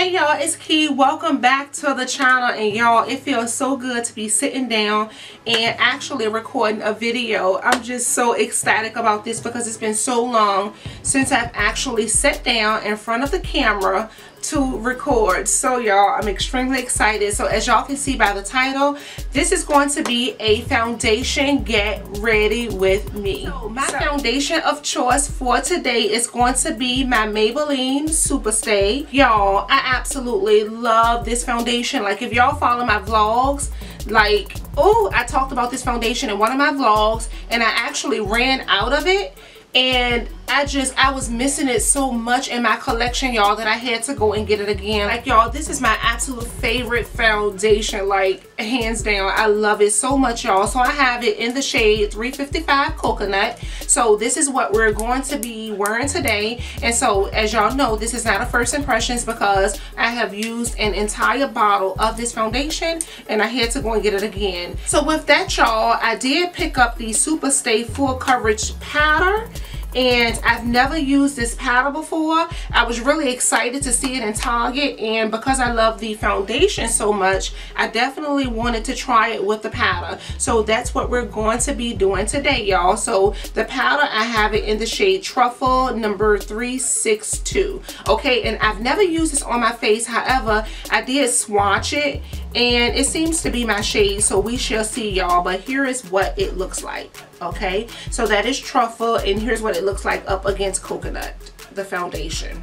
Hey y'all, it's Key. Welcome back to the channel. And y'all, it feels so good to be sitting down and actually recording a video. I'm just so ecstatic about this because it's been so long since I've actually sat down in front of the camera to record. So y'all, I'm extremely excited. So as y'all can see by the title, this is going to be a foundation get ready with me. So my foundation of choice for today is going to be my Maybelline Superstay. Y'all, I absolutely love this foundation. Like, if y'all follow my vlogs, like, oh, I talked about this foundation in one of my vlogs and I actually ran out of it. And I was missing it so much in my collection, y'all, that I had to go and get it again. Like, y'all, this is my absolute favorite foundation, like, hands down. I love it so much, y'all. So I have it in the shade 355 Coconut. So this is what we're going to be wearing today. And so, as y'all know, this is not a first impressions because I have used an entire bottle of this foundation and I had to go and get it again. So with that, y'all, I did pick up the Superstay Full Coverage Powder. And I've never used this powder before. I was really excited to see it in Target, and because I love the foundation so much, I definitely wanted to try it with the powder. So that's what we're going to be doing today, y'all. So the powder, I have it in the shade Truffel number 362. Okay, and I've never used this on my face. However, I did swatch it and it seems to be my shade, so we shall see, y'all. But here is what it looks like. Okay, so that is Truffle, and here's what it looks like up against Coconut, the foundation.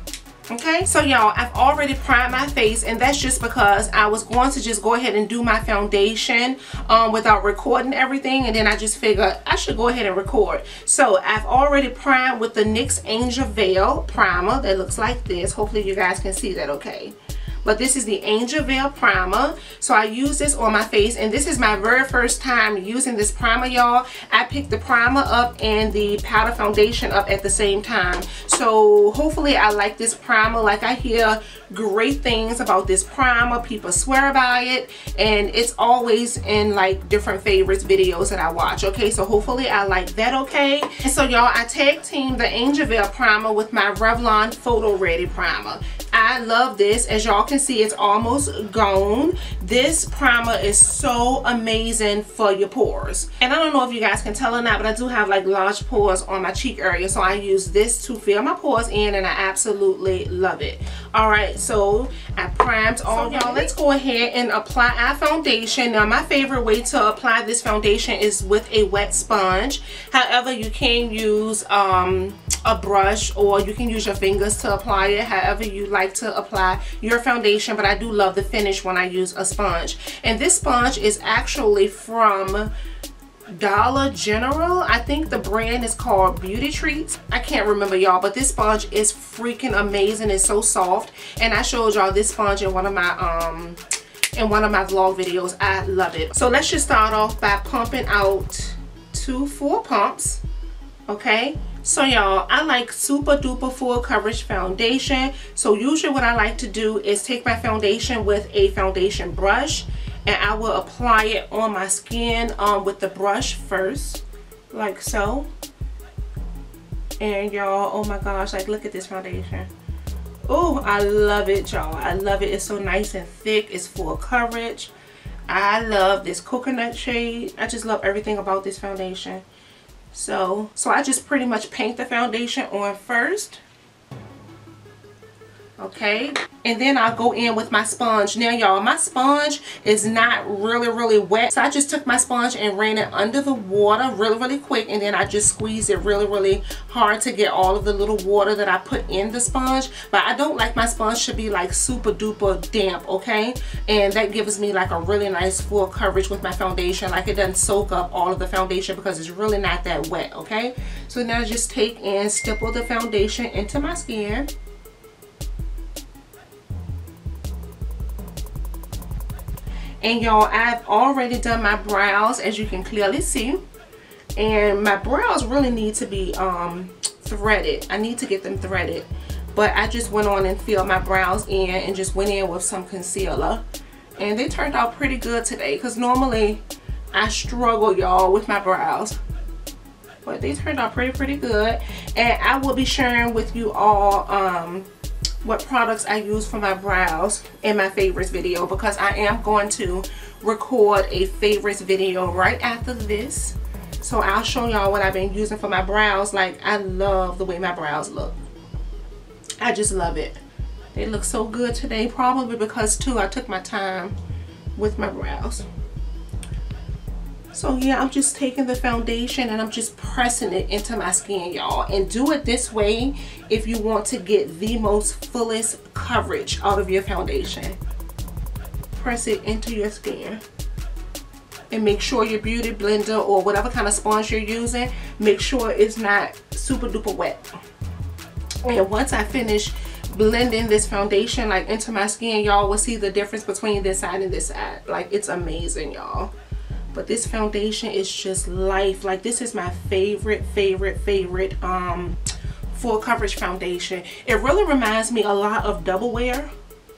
Okay, so y'all, I've already primed my face, and that's just because I was going to just go ahead and do my foundation without recording everything, and then I just figured I should go ahead and record. So I've already primed with the NYX Angel Veil primer that looks like this. Hopefully you guys can see that okay. But this is the Angel Veil primer. So I use this on my face, and this is my very first time using this primer, y'all. I picked the primer up and the powder foundation up at the same time. So hopefully I like this primer. Like, I hear great things about this primer. People swear by it, and it's always in like different favorites videos that I watch. Okay, so hopefully I like that. Okay, and so y'all, I tag teamed the Angel Veil primer with my Revlon Photoready primer. I love this. As y'all can see, it's almost gone. This primer is so amazing for your pores. And I don't know if you guys can tell or not, but I do have like large pores on my cheek area. So I use this to fill my pores in, and I absolutely love it. Alright, so I primed all. Y'all, let's go ahead and apply our foundation. Now, my favorite way to apply this foundation is with a wet sponge. However, you can use a brush, or you can use your fingers to apply it, however you like to apply your foundation. But I do love the finish when I use a sponge. And this sponge is actually from Dollar General. I think the brand is called Beauty Treats. I can't remember, y'all, but this sponge is freaking amazing. It's so soft, and I showed y'all this sponge in one of my vlog videos. I love it. So let's just start off by pumping out 2 full pumps. Okay, so y'all, I like super duper full coverage foundation. So usually what I like to do is take my foundation with a foundation brush, and I will apply it on my skin with the brush first, like so. And y'all, oh my gosh, like, look at this foundation. Oh, I love it, y'all. I love it. It's so nice and thick. It's full coverage. I love this coconut shade. I just love everything about this foundation. So I just pretty much paint the foundation on first. Okay, and then I'll go in with my sponge. Now, y'all, my sponge is not really wet, so I just took my sponge and ran it under the water really quick, and then I just squeezed it really hard to get all of the little water that I put in the sponge. But I don't like my sponge to be like super duper damp, okay? And that gives me like a really nice full coverage with my foundation. Like, it doesn't soak up all of the foundation because it's really not that wet. Okay, so now I just take and stipple the foundation into my skin. And y'all, I've already done my brows, as you can clearly see. And my brows really need to be threaded. I need to get them threaded. But I just went on and filled my brows in and just went in with some concealer. And they turned out pretty good today, because normally I struggle, y'all, with my brows. But they turned out pretty good. And I will be sharing with you all what products I use for my brows in my favorites video, because I am going to record a favorites video right after this. So I'll show y'all what I've been using for my brows. Like, I love the way my brows look. I just love it. They look so good today, probably because too I took my time with my brows. So yeah, I'm just taking the foundation and I'm just pressing it into my skin, y'all. And do it this way if you want to get the most fullest coverage out of your foundation. Press it into your skin. And make sure your beauty blender or whatever kind of sponge you're using, make sure it's not super duper wet. And once I finish blending this foundation like into my skin, y'all will see the difference between this side and this side. Like, it's amazing, y'all. But this foundation is just life. Like, this is my favorite full coverage foundation. It really reminds me a lot of Double Wear.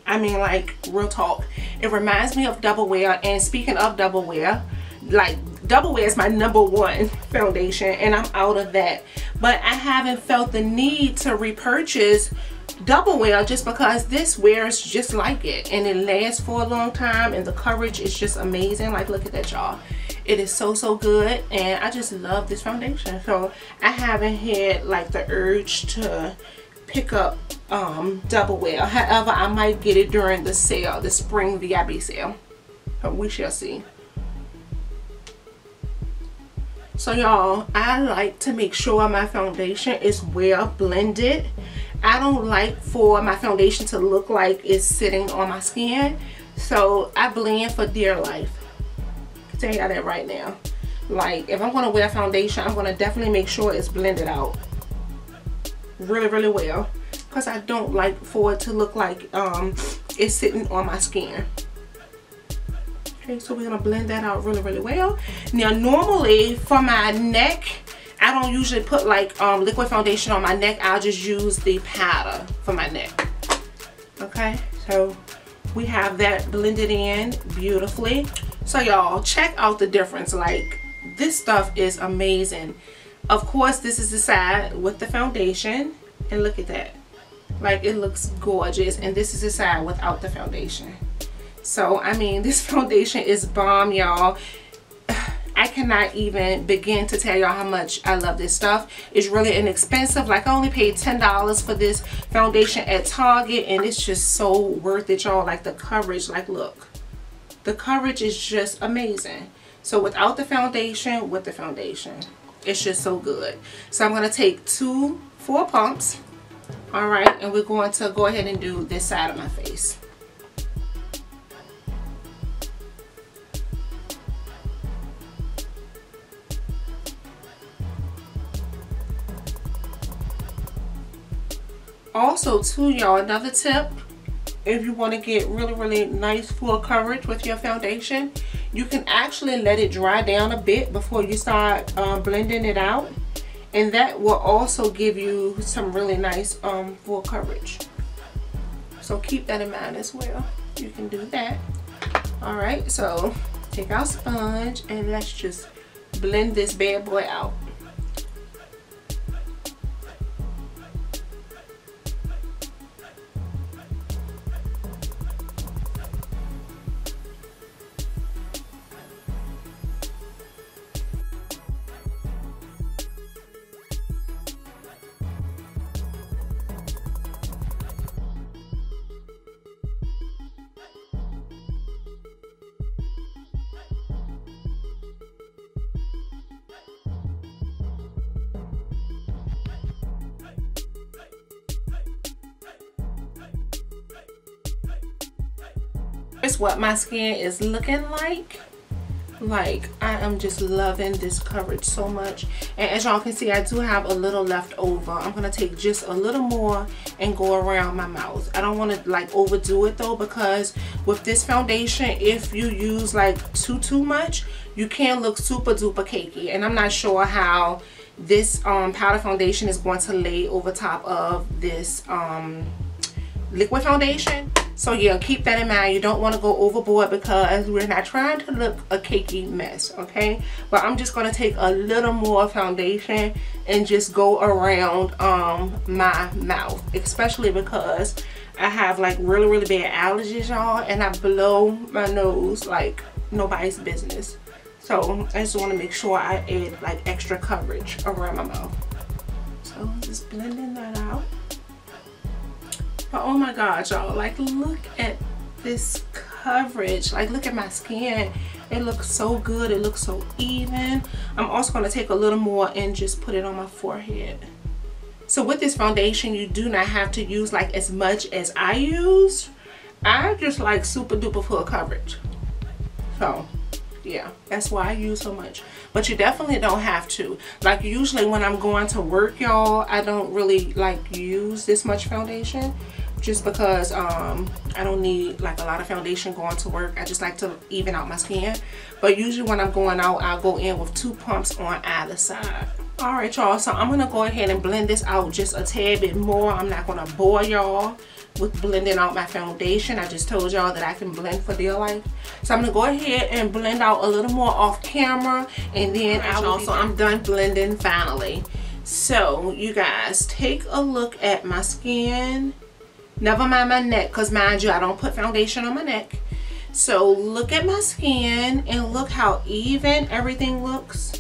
I mean, like, real talk, it reminds me of Double Wear. And speaking of Double Wear, like, Double Wear is my #1 foundation and I'm out of that. But I haven't felt the need to repurchase Double Wear just because this wears just like it, and it lasts for a long time, and the coverage is just amazing. Like, look at that, y'all. It is so good, and I just love this foundation. So I haven't had like the urge to pick up Double Wear. However, I might get it during the sale, the spring VIB sale. But we shall see. So y'all, I like to make sure my foundation is well blended. I don't like for my foundation to look like it's sitting on my skin. So I blend for dear life. I'll tell y'all that right now. Like, if I'm going to wear foundation, I'm going to definitely make sure it's blended out really well. Because I don't like for it to look like it's sitting on my skin. Okay, so we're going to blend that out really well. Now, normally for my neck, I don't usually put like liquid foundation on my neck. I'll just use the powder for my neck. Okay, so we have that blended in beautifully. So y'all, check out the difference. Like, this stuff is amazing. Of course, this is the side with the foundation, and look at that. Like, it looks gorgeous. And this is the side without the foundation. So I mean, this foundation is bomb, y'all. I cannot even begin to tell y'all how much I love this stuff. It's really inexpensive. Like, I only paid $10 for this foundation at Target, and it's just so worth it, y'all. Like, the coverage, like, look, the coverage is just amazing. So without the foundation, with the foundation, it's just so good. So I'm going to take 2 4 pumps, all right, and we're going to go ahead and do this side of my face. Also too, y'all, another tip, if you want to get really nice full coverage with your foundation, you can actually let it dry down a bit before you start blending it out, and that will also give you some really nice full coverage. So keep that in mind as well. You can do that. All right, so take our sponge and let's just blend this bad boy out. Here's what my skin is looking like. Like, I am just loving this coverage so much. And as y'all can see, I do have a little left over. I'm going to take just a little more and go around my mouth. I don't want to like overdo it though, because with this foundation, if you use like too much, you can look super duper cakey. And I'm not sure how this powder foundation is going to lay over top of this liquid foundation. So yeah, keep that in mind. You don't want to go overboard because we're not trying to look a cakey mess, okay? But I'm just going to take a little more foundation and just go around my mouth, especially because I have like really bad allergies, y'all, and I blow my nose like nobody's business. So I just want to make sure I add like extra coverage around my mouth. So just blending that out. But oh my god, y'all, like look at this coverage. Like look at my skin. It looks so good. It looks so even. I'm also going to take a little more and just put it on my forehead. So with this foundation, you do not have to use like as much as I use. I just like super duper full coverage. So yeah, that's why I use so much. But you definitely don't have to. Like usually when I'm going to work, y'all, I don't really like use this much foundation, just because I don't need like a lot of foundation going to work. I just like to even out my skin. But usually when I'm going out, I'll go in with 2 pumps on either side. Alright, y'all, so I'm gonna go ahead and blend this out just a tad bit more. I'm not gonna bore y'all with blending out my foundation. I just told y'all that I can blend for dear life. So I'm gonna go ahead and blend out a little more off camera, and then I'm done blending finally. So you guys, take a look at my skin. Never mind my neck, because mind you, I don't put foundation on my neck. So look at my skin and look how even everything looks.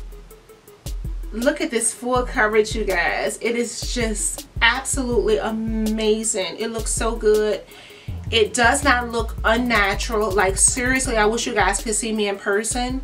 Look at this full coverage, you guys. It is just absolutely amazing. It looks so good. It does not look unnatural. Like seriously, I wish you guys could see me in person.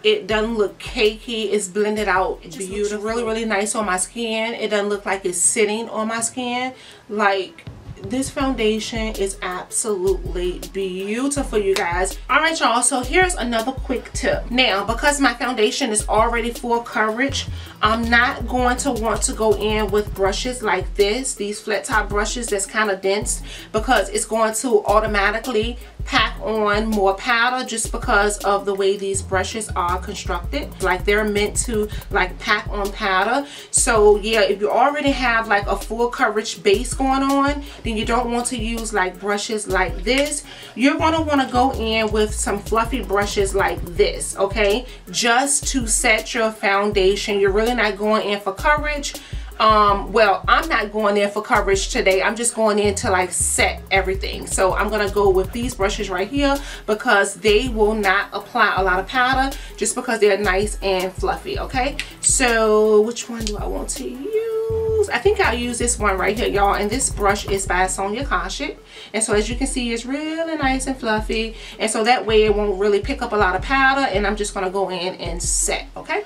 It doesn't look cakey. It's blended out beautiful. Really nice on my skin. It doesn't look like it's sitting on my skin. Like, this foundation is absolutely beautiful, you guys. Alright, y'all, so here's another quick tip. Now, because my foundation is already full coverage, I'm not going to want to go in with brushes like this, these flat top brushes that's kind of dense, because it's going to automatically pack on more powder just because of the way these brushes are constructed. Like they're meant to like pack on powder. So yeah, if you already have like a full coverage base going on, then you don't want to use like brushes like this. You're going to want to go in with some fluffy brushes like this, okay, just to set your foundation. You're really not going in for coverage. Well, I'm not going in for coverage today. I'm just going in to like set everything. So I'm gonna go with these brushes right here because they will not apply a lot of powder, just because they're nice and fluffy. Okay, so which one do I want to use? I think I'll use this one right here, y'all, and this brush is by Sonia Kashik. And so as you can see, it's really nice and fluffy, and so that way it won't really pick up a lot of powder, and I'm just gonna go in and set. Okay,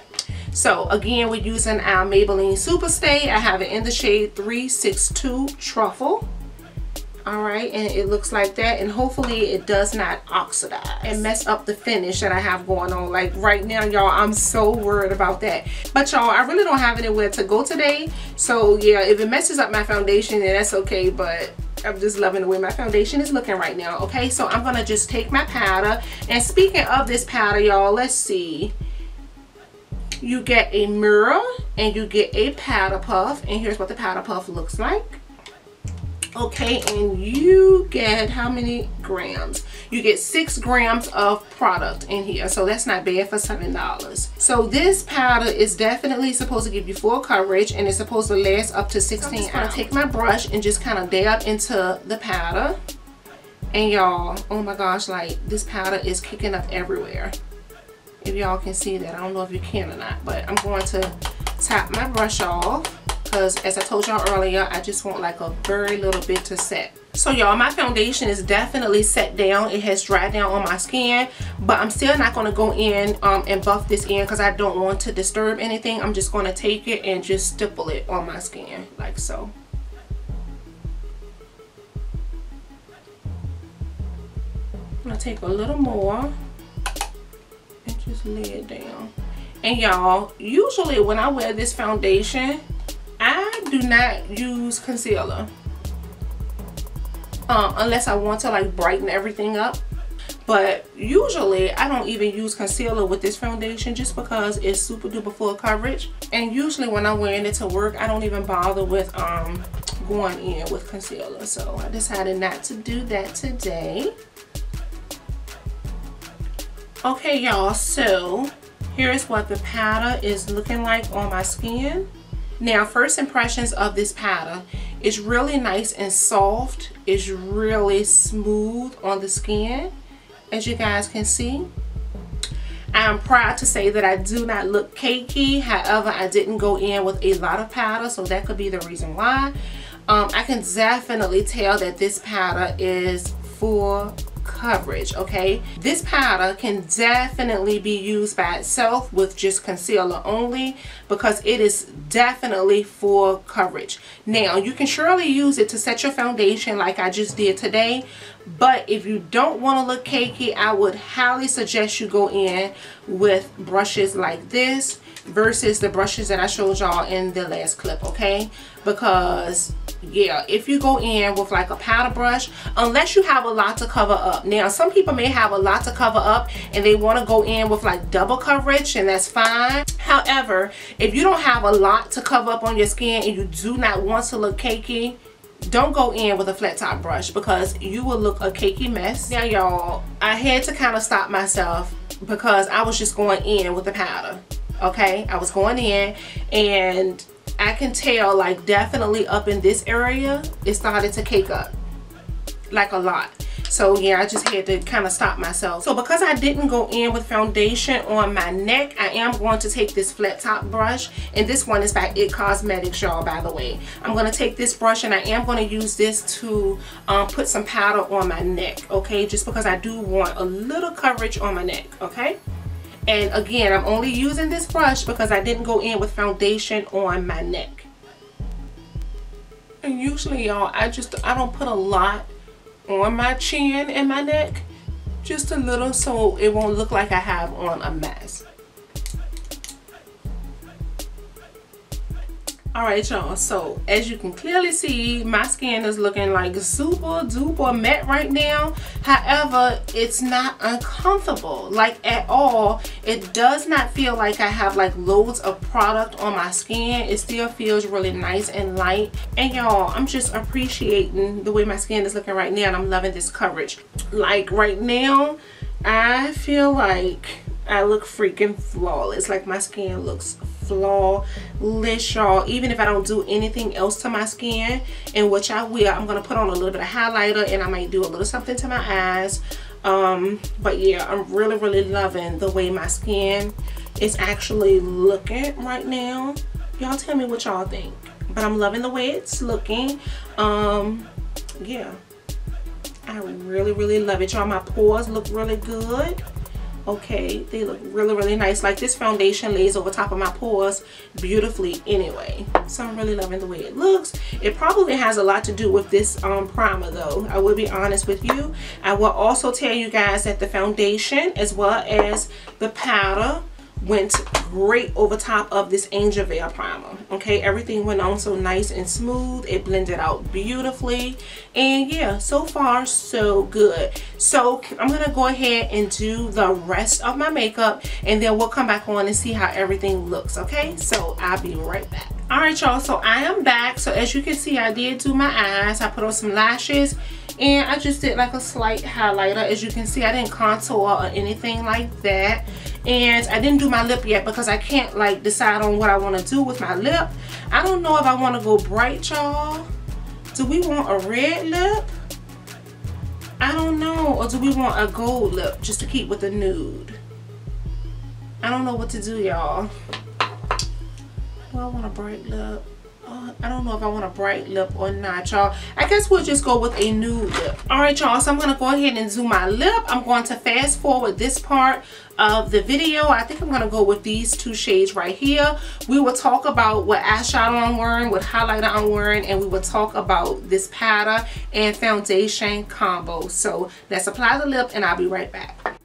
so again, we're using our Maybelline Superstay. I have it in the shade 362 Truffle. Alright, and it looks like that, and hopefully it does not oxidize and mess up the finish that I have going on. Like right now, y'all, I'm so worried about that. But y'all, I really don't have anywhere to go today. So yeah, if it messes up my foundation, then that's okay, but I'm just loving the way my foundation is looking right now. Okay, so I'm gonna just take my powder, and speaking of this powder, y'all, let's see. You get a mirror and you get a powder puff, and here's what the powder puff looks like. Okay, and you get how many grams? You get 6 grams of product in here, so that's not bad for $7. So this powder is definitely supposed to give you full coverage, and it's supposed to last up to 16 hours. I'm gonna take my brush and just kind of dab into the powder, and y'all, oh my gosh, like this powder is kicking up everywhere. If y'all can see that, I don't know if you can or not, but I'm going to tap my brush off, because as I told y'all earlier, I just want like a very little bit to set. So y'all, my foundation is definitely set down. It has dried down on my skin, but I'm still not going to go in and buff this in because I don't want to disturb anything. I'm just going to take it and just stipple it on my skin like so. I'm going to take a little more and just lay it down. And y'all, usually when I wear this foundation, I do not use concealer unless I want to like brighten everything up. But usually I don't even use concealer with this foundation just because it's super duper full coverage. And usually when I'm wearing it to work, I don't even bother with going in with concealer. So I decided not to do that today. Okay y'all, so here's what the powder is looking like on my skin. Now, first impressions of this powder, It's really nice and soft. It's really smooth on the skin, as you guys can see. I'm proud to say that I do not look cakey. However, I didn't go in with a lot of powder, so that could be the reason why. I can definitely tell that this powder is full coverage, okay? This powder can definitely be used by itself with just concealer only, because it is definitely full coverage. Now, you can surely use it to set your foundation like I just did today, but if you don't want to look cakey, I would highly suggest you go in with brushes like this versus the brushes that I showed y'all in the last clip, okay? Because yeah, if you go in with like a powder brush, unless you have a lot to cover up. Now, some people may have a lot to cover up and they want to go in with like double coverage, and that's fine. However, if you don't have a lot to cover up on your skin and you do not want to look cakey, don't go in with a flat top brush, because you will look a cakey mess. Now y'all, I had to kind of stop myself because I was just going in with the powder, okay? I was going in and I can tell, like, definitely up in this area it started to cake up like a lot. So yeah, I just had to kind of stop myself. So because I didn't go in with foundation on my neck, I am going to take this flat top brush, and this one is by It Cosmetics, y'all, by the way. I'm going to take this brush and I am going to use this to put some powder on my neck, okay? Just because I do want a little coverage on my neck, okay? And again, I'm only using this brush because I didn't go in with foundation on my neck. And usually, y'all, I don't put a lot on my chin and my neck. Just a little, so it won't look like I have on a mess. Alright y'all, so as you can clearly see, my skin is looking like super duper matte right now. However, it's not uncomfortable, like at all. It does not feel like I have like loads of product on my skin. It still feels really nice and light. And y'all, I'm just appreciating the way my skin is looking right now, and I'm loving this coverage. Like right now, I feel like I look freaking flawless. Like my skin looks flawless, y'all. Even if I don't do anything else to my skin, and which I will, I'm gonna put on a little bit of highlighter and I might do a little something to my eyes. But yeah, I'm really loving the way my skin is actually looking right now. Y'all tell me what y'all think. But I'm loving the way it's looking. Yeah, I really love it, y'all. My pores look really good. Okay, they look really nice. Like this foundation lays over top of my pores beautifully anyway. So I'm really loving the way it looks. It probably has a lot to do with this primer though. I will be honest with you. I will also tell you guys that the foundation as well as the powder went great over top of this Angel Veil primer. Okay, everything went on so nice and smooth. It blended out beautifully, and yeah, so far so good. So I'm gonna go ahead and do the rest of my makeup, and then we'll come back on and see how everything looks. Okay, so I'll be right back. All right y'all, so I am back. So as you can see, I did do my eyes. I put on some lashes, and I just did like a slight highlighter. As you can see, I didn't contour or anything like that. And I didn't do my lip yet because I can't like decide on what I want to do with my lip. I don't know if I want to go bright, y'all. Do we want a red lip? I don't know. Or do we want a gold lip just to keep with the nude? I don't know what to do, y'all. Do I want a bright lip? I don't know if I want a bright lip or not, y'all. I guess we'll just go with a nude lip. Alright y'all, so I'm going to go ahead and do my lip. I'm going to fast forward this part of the video. I think I'm going to go with these two shades right here. We will talk about what eyeshadow I'm wearing, what highlighter I'm wearing, and we will talk about this powder and foundation combo. So let's apply the lip and I'll be right back.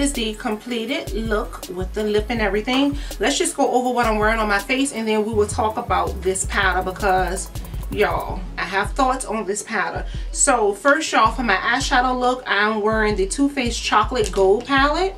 is the completed look with the lip and everything. Let's just go over what I'm wearing on my face, and then we will talk about this powder because y'all, I have thoughts on this powder. So first, y'all, for my eyeshadow look, I'm wearing the Too Faced Chocolate Gold palette.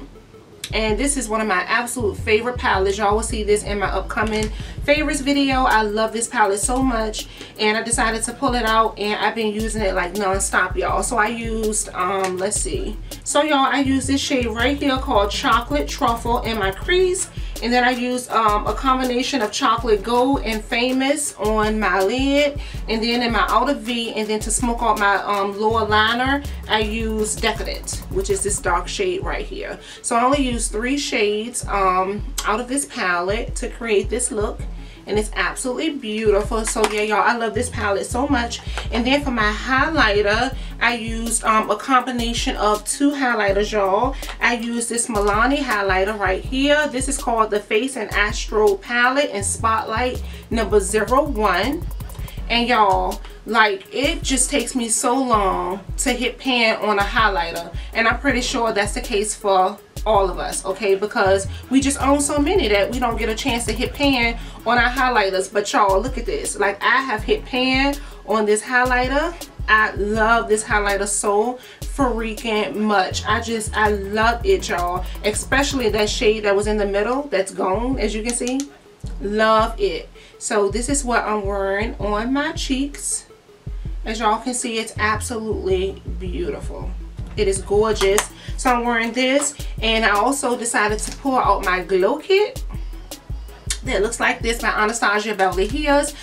And this is one of my absolute favorite palettes. Y'all will see this in my upcoming favorites video. I love this palette so much, and I decided to pull it out, and I've been using it like non-stop, y'all. So I used let's see, so y'all, I used this shade right here called Chocolate Truffle in my crease, and then I used a combination of Chocolate Gold and Famous on my lid, and then in my outer V, and then to smoke out my lower liner, I used Decadent, which is this dark shade right here. So I only used 3 shades out of this palette to create this look, and it's absolutely beautiful. So yeah, y'all, I love this palette so much. And then for my highlighter, I used a combination of 2 highlighters, y'all. I used this Milani highlighter right here. This is called the Face and Astro palette in Spotlight number 01. And y'all, like, it just takes me so long to hit pan on a highlighter, and I'm pretty sure that's the case for all of us, okay, because we just own so many that we don't get a chance to hit pan on our highlighters. But y'all, look at this. Like, I have hit pan on this highlighter. I love this highlighter so freaking much. I love it, y'all, especially that shade that was in the middle that's gone, as you can see. Love it. So this is what I'm wearing on my cheeks. As y'all can see, it's absolutely beautiful. It is gorgeous. So I'm wearing this, and I also decided to pull out my glow kit that looks like this by Anastasia Beverly Hills.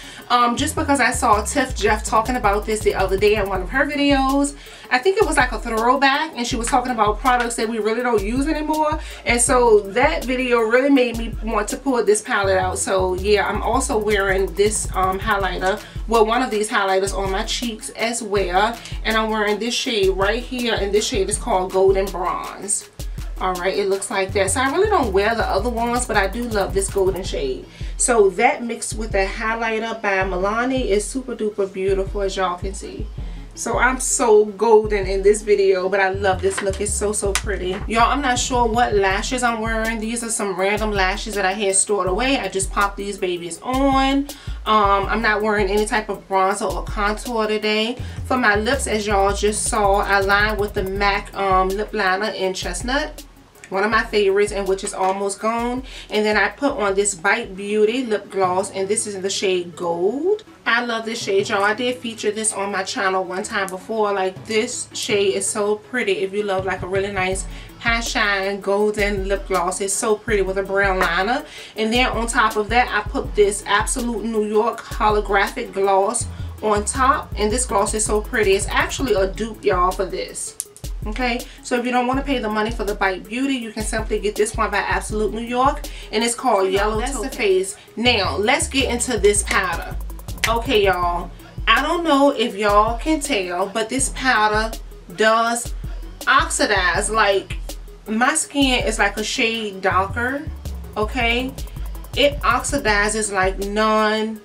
Just because I saw Tiff Jeff talking about this the other day in one of her videos. I think it was like a throwback, and she was talking about products that we really don't use anymore, and so that video really made me want to pull this palette out. So yeah, I'm also wearing this highlighter, well, one of these highlighters on my cheeks as well, and I'm wearing this shade right here, and this shade is called Golden Bronze. Alright, it looks like that. So I really don't wear the other ones, but I do love this golden shade. So that mixed with the highlighter by Milani is super duper beautiful, as y'all can see. So I'm so golden in this video, but I love this look. It's so pretty. Y'all, I'm not sure what lashes I'm wearing. These are some random lashes that I had stored away. I just popped these babies on. I'm not wearing any type of bronzer or contour today. For my lips, as y'all just saw, I lined with the MAC lip liner in Chestnut, one of my favorites, and which is almost gone. And then I put on this Bite Beauty lip gloss, and this is in the shade Gold. I love this shade, y'all. I did feature this on my channel one time before. Like, this shade is so pretty if you love like a really nice high shine golden lip gloss. It's so pretty with a brown liner. And then on top of that, I put this Absolute New York holographic gloss on top, and this gloss is so pretty. It's actually a dupe, y'all, for this. Okay, so if you don't want to pay the money for the Bite Beauty, you can simply get this one by Absolute New York, and it's called Yellow Topaz. Now let's get into this powder. Okay, y'all, I don't know if y'all can tell, but this powder does oxidize. Like, my skin is like a shade darker, okay? It oxidizes like none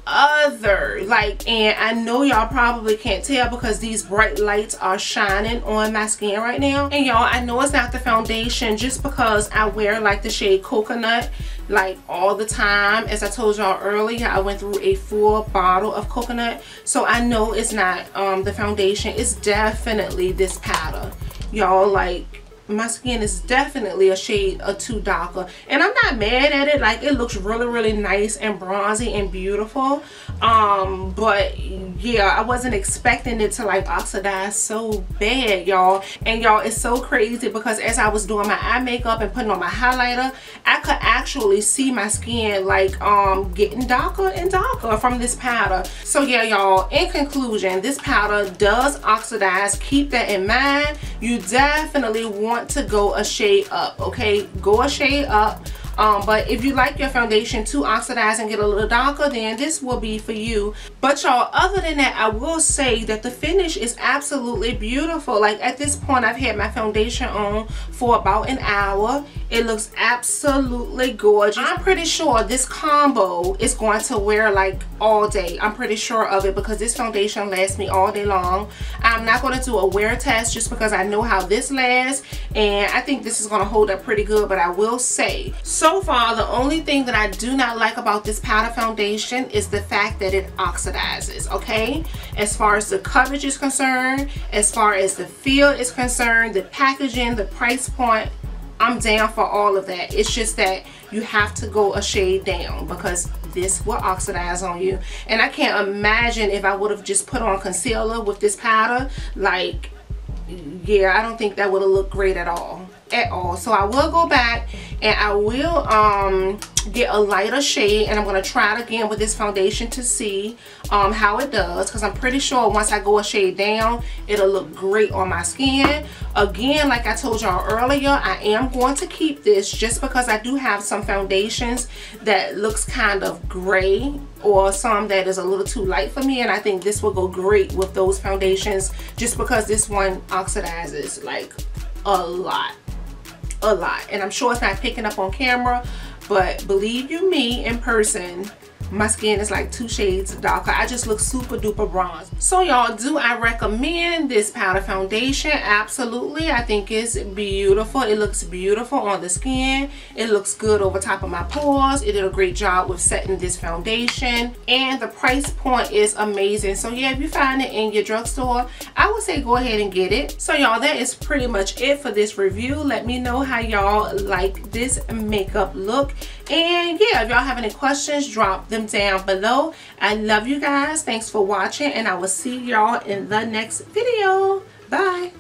other. Like, and I know y'all probably can't tell because these bright lights are shining on my skin right now. And y'all, I know it's not the foundation just because I wear like the shade Coconut like all the time. As I told y'all earlier, I went through a full bottle of Coconut, so I know it's not the foundation. It's definitely this powder, y'all. Like, my skin is definitely a shade or two darker, and I'm not mad at it. Like, it looks really nice and bronzy and beautiful, but yeah, I wasn't expecting it to like oxidize so bad, y'all. And y'all, it's so crazy because as I was doing my eye makeup and putting on my highlighter, I could actually see my skin like getting darker and darker from this powder. So yeah, y'all, in conclusion, this powder does oxidize. Keep that in mind. You definitely want to go a shade up, okay? Go a shade up. But if you like your foundation to oxidize and get a little darker, then this will be for you. But y'all, other than that, I will say that the finish is absolutely beautiful. Like at this point, I've had my foundation on for about an hour. It looks absolutely gorgeous. I'm pretty sure this combo is going to wear like all day. I'm pretty sure of it because this foundation lasts me all day long. I'm not going to do a wear test just because I know how this lasts, and I think this is going to hold up pretty good. But I will say, so far the only thing that I do not like about this powder foundation is the fact that it oxidizes. Okay, as far as the coverage is concerned, as far as the feel is concerned, the packaging, the price point, I'm down for all of that. It's just that you have to go a shade down because this will oxidize on you. And I can't imagine if I would have just put on concealer with this powder. Like, yeah, I don't think that would have looked great at all. So I will go back and I will get a lighter shade, and I'm going to try it again with this foundation to see how it does, because I'm pretty sure once I go a shade down, it'll look great on my skin. Again, like I told y'all earlier, I am going to keep this just because I do have some foundations that looks kind of gray, or some that is a little too light for me, and I think this will go great with those foundations just because this one oxidizes like a lot. And I'm sure it's not picking up on camera, but believe you me, in person my skin is like 2 shades darker. I just look super duper bronze. So y'all, do I recommend this powder foundation? Absolutely. I think it's beautiful. It looks beautiful on the skin. It looks good over top of my pores. It did a great job with setting this foundation, and the price point is amazing. So yeah, if you find it in your drugstore, I would say go ahead and get it. So y'all, that is pretty much it for this review. Let me know how y'all like this makeup look, and yeah, if y'all have any questions, drop them down below. I love you guys. Thanks for watching, and I will see y'all in the next video. Bye.